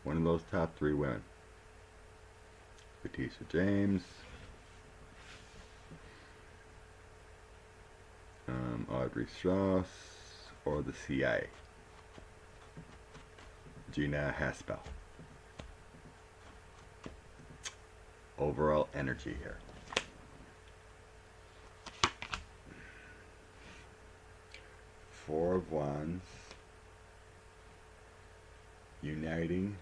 One of those top 3 women. Letitia James, Audrey Strauss, or the CIA. Gina Haspel. Overall energy here. 4 of Wands, uniting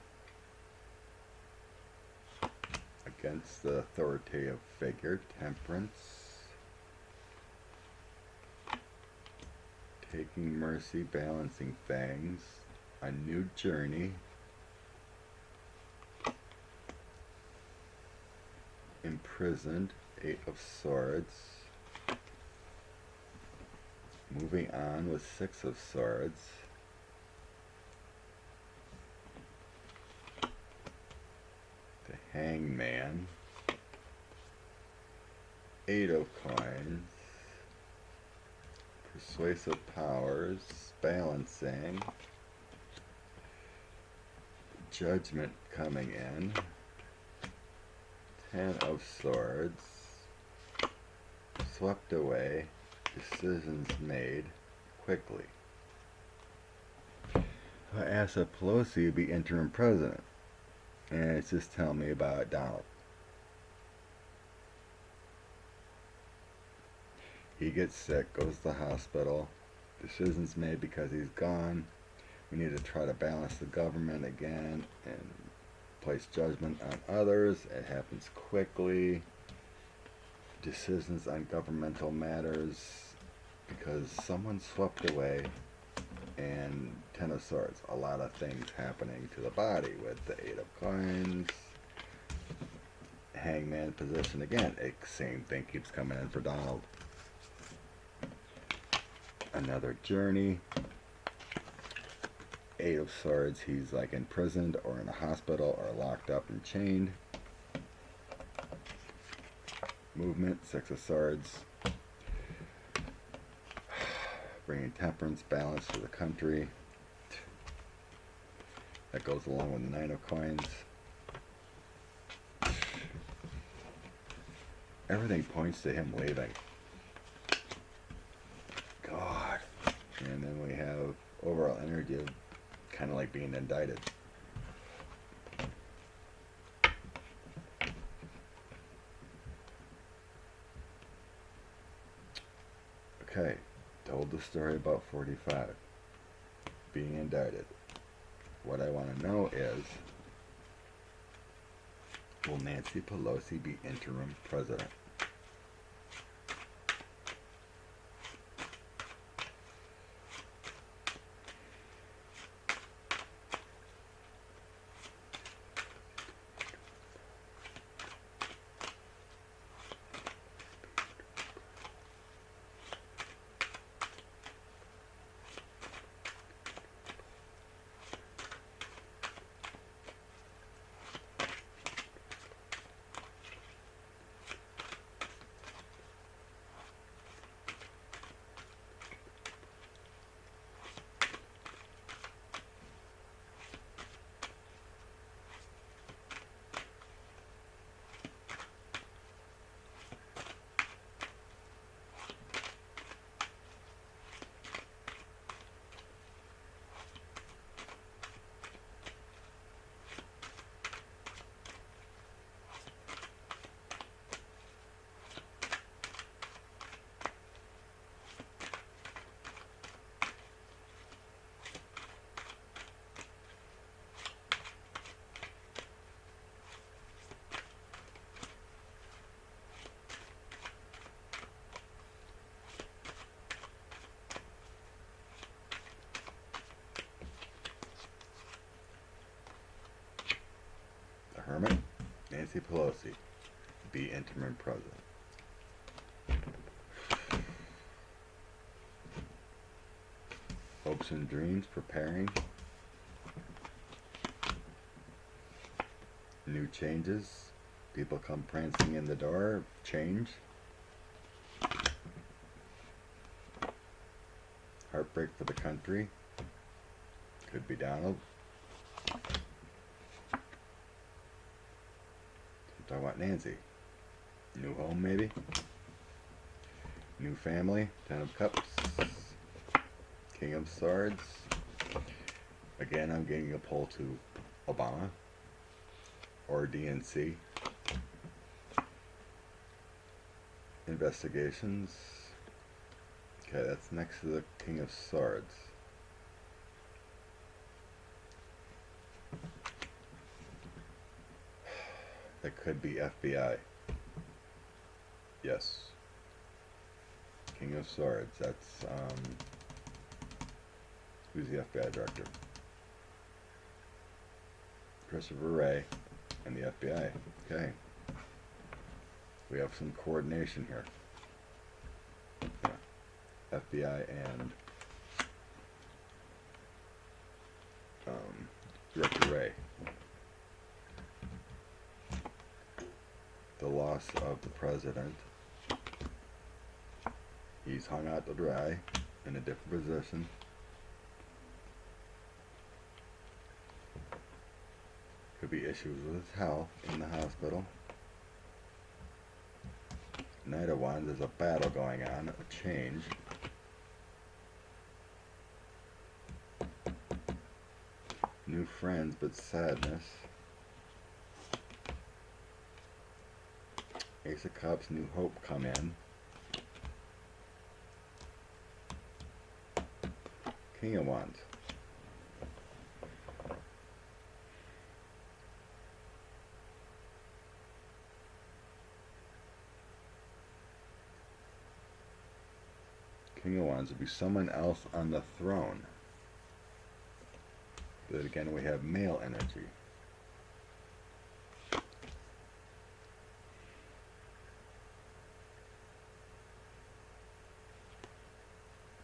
against the authoritative figure. Temperance. Taking mercy, balancing things. A new journey. Imprisoned. 8 of Swords. Moving on with 6 of Swords. The Hangman. 8 of Coins. Persuasive powers. Balancing. Judgment coming in. 10 of Swords. Swept away. Decisions made quickly. I asked if Pelosi would be interim president, and it's just telling me about Donald. He gets sick, goes to the hospital. Decisions made because he's gone. We need to try to balance the government again and place judgment on others. It happens quickly. Decisions on governmental matters because someone swept away. And 10 of Swords, a lot of things happening to the body with the 8 of Coins. Hangman position again. Same thing keeps coming in for Donald. Another journey. 8 of Swords, he's like imprisoned or in a hospital or locked up and chained. Movement. 6 of Swords. Bringing temperance, balance to the country. That goes along with the 9 of Coins. Everything points to him leaving. God. And then we have overall energy of kind of like being indicted. Okay. Told the story about 45 being indicted. What I want to know is, will Nancy Pelosi be interim president? Hermit, Nancy Pelosi, be interim president. Hopes and dreams, preparing. New changes. People come prancing in the door. Change. Heartbreak for the country. Could be Donald. Talking about Nancy. New home, maybe. New family. 10 of Cups. King of Swords. Again, I'm getting a pull to Obama or DNC. Investigations. Okay, that's next to the King of Swords. That could be FBI. Yes. King of Swords. That's, who's the FBI director? Christopher Wray and the FBI. Okay. We have some coordination here. Yeah. FBI and Director Wray. The loss of the president. He's hung out to dry in a different position. Could be issues with his health in the hospital. Knight of Wands, there's a battle going on, a change. New friends, but sadness. Ace of Cups, new hope come in. King of Wands. King of Wands would be someone else on the throne. But again, we have male energy.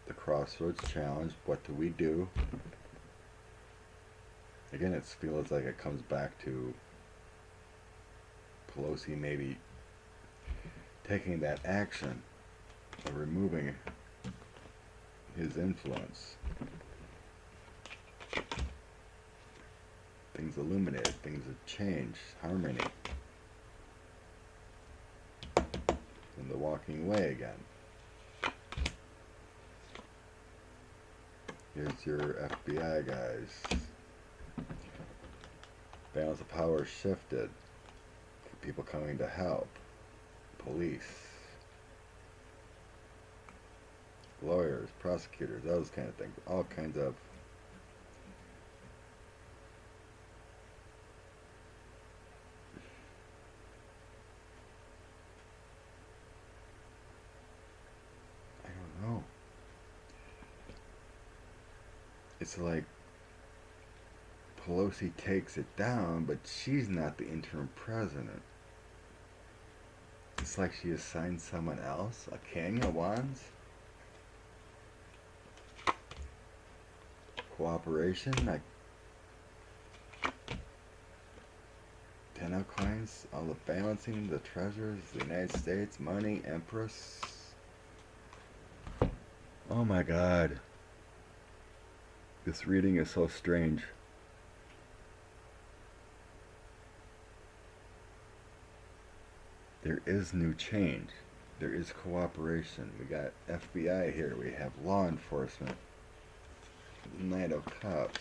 The Crossroads Challenge. What do we do? Again, it feels like it comes back to Pelosi maybe taking that action of removing his influence. Things illuminated, things have changed, harmony. And the walking away again. Here's your FBI guys. Balance of power shifted. People coming to help. Police. Lawyers, prosecutors, those kind of things. All kinds of it's like Pelosi takes it down, but she's not the interim president. It's like she assigned someone else, a King of Wands. Cooperation, like 10 of coins, all the balancing, the treasures, the United States, money, Empress. Oh my God. This reading is so strange. There is new change. There is cooperation. We got FBI here. We have law enforcement. Knight of Cups.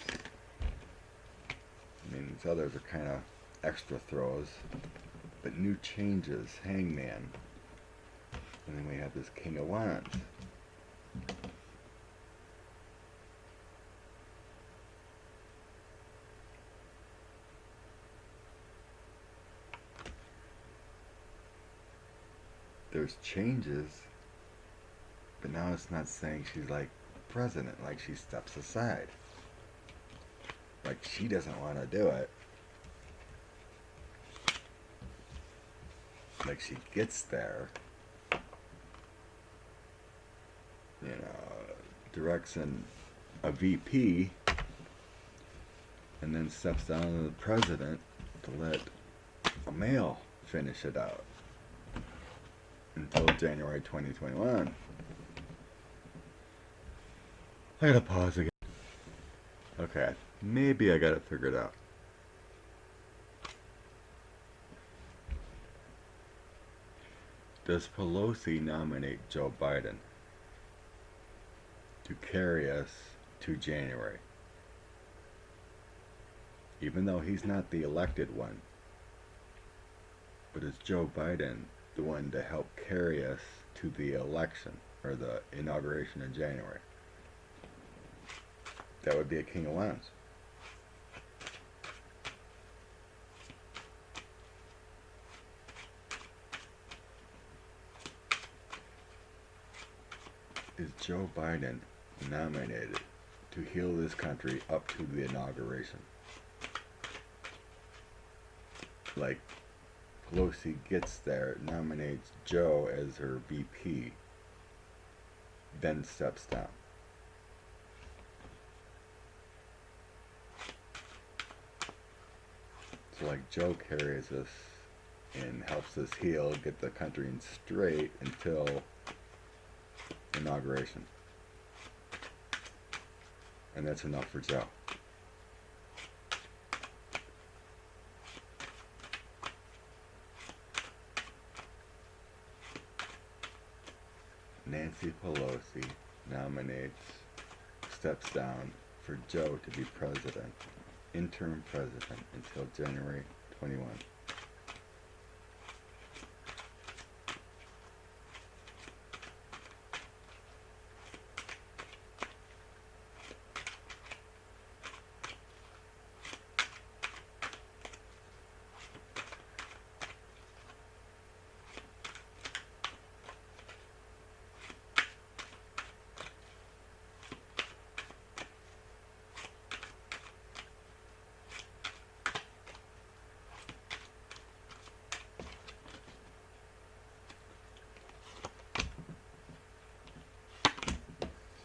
I mean, these others are kind of extra throws. But new changes. Hangman. And then we have this King of Wands. There's changes, but now it's not saying she's like president, like she steps aside. Like she doesn't want to do it. Like she gets there, you know, directs a VP, and then steps down to the president to let a male finish it out. Until January 2021. I gotta pause again. Okay, maybe I got it figured out. Does Pelosi nominate Joe Biden to carry us to January? Even though he's not the elected one. But is Joe Biden the one to help carry us to the election or the inauguration in January? That would be a King of Wands. is Joe Biden nominated to heal this country up to the inauguration. Like, Pelosi gets there, nominates Joe as her VP, then steps down. So like Joe carries us and helps us heal, get the country in straight until inauguration. And that's enough for Joe. Nancy Pelosi steps down for Joe to be president, interim president until January 21.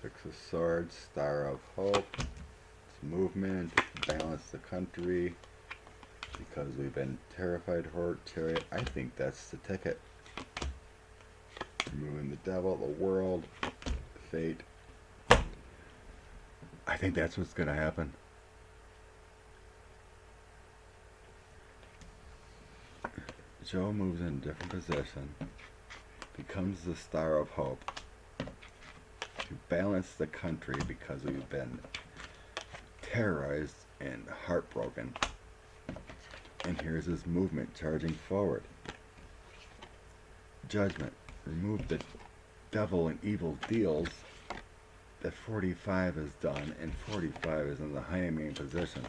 Six of Swords, Star of Hope, it's movement, balance the country, because we've been terrified, hurt, chariot. I think that's the ticket. Removing the devil, the world, fate. I think that's what's going to happen. Joe moves in a different position, becomes the Star of Hope, to balance the country because we've been terrorized and heartbroken. And here's his movement charging forward. Judgment. Remove the devil and evil deals that 45 has done, and 45 is in the high main position.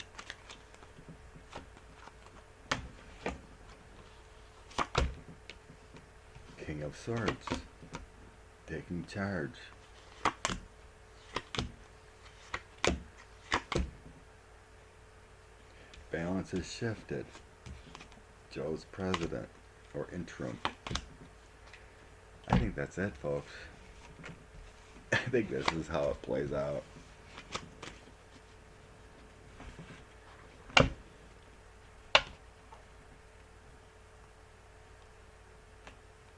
King of Swords. Taking charge. Balance is shifted. Joe's president, or interim. I think that's it, folks. I think this is how it plays out.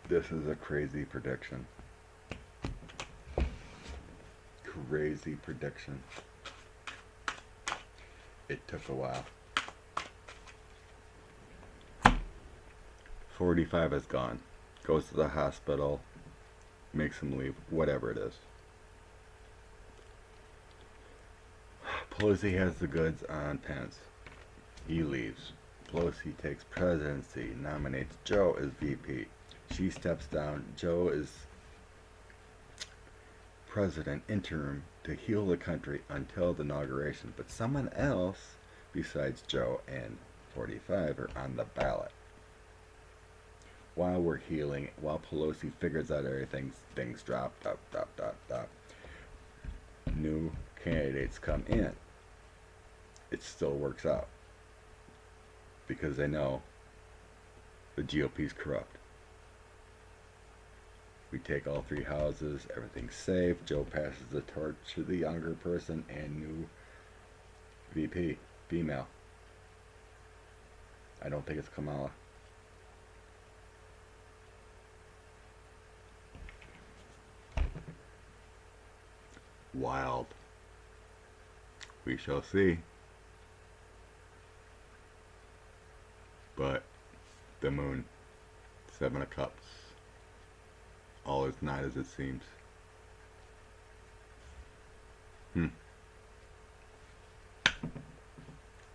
This is a crazy prediction. Crazy prediction. It took a while. 45 is gone. Goes to the hospital, makes him leave, whatever it is. Pelosi has the goods on Pence. He leaves. Pelosi takes presidency, nominates Joe as VP. She steps down. Joe is president interim to heal the country until the inauguration. But someone else besides Joe and 45 are on the ballot. While we're healing, while Pelosi figures out everything, things drop. New candidates come in. It still works out. Because they know the GOP's corrupt. We take all three houses, everything's safe. Joe passes the torch to the younger person and new VP, female. I don't think it's Kamala. Wild. We shall see. But the moon, 7 of Cups. All is not as it seems.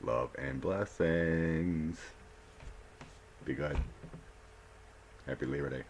Love and blessings. Be good. Happy Labor Day.